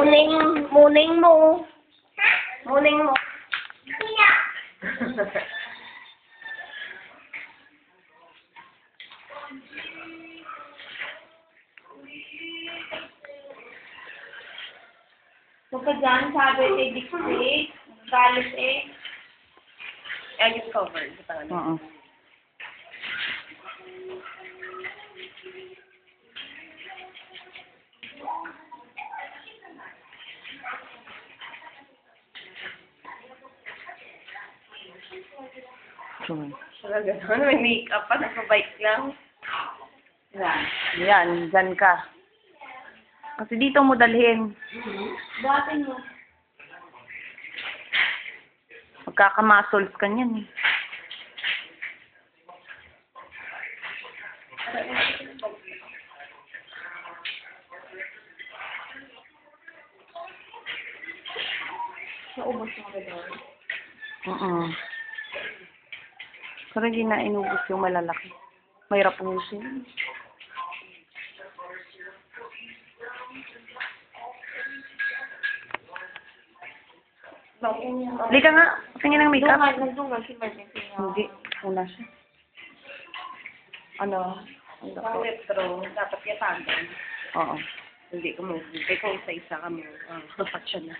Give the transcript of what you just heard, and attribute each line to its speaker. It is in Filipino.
Speaker 1: Muning mo. Muning mo.
Speaker 2: So, pa dyan, sabi kay Dixie, galit eh.
Speaker 1: I just covered.
Speaker 3: Oo.
Speaker 1: Talaga naman, may make-up pa, nagpa-bike lang.
Speaker 3: Yan, dyan ka. Kasi dito mo dalhin.
Speaker 2: Dati mo.
Speaker 3: Magkakamasols ka niyan eh.
Speaker 2: Naubos mo ka doon.
Speaker 3: Oo. Pero hindi na inubos yung malalaki. Mahirap ubusin. Hindi ka nga. Tingin ng makeup.
Speaker 2: Nagdungan si Martin.
Speaker 3: Hindi. Una siya. Ano? Ano
Speaker 1: Sa
Speaker 3: po?
Speaker 1: retro, dapat yatagan.
Speaker 3: Oo.
Speaker 1: Hindi ko mo, kung isa-isa ka mo, action na.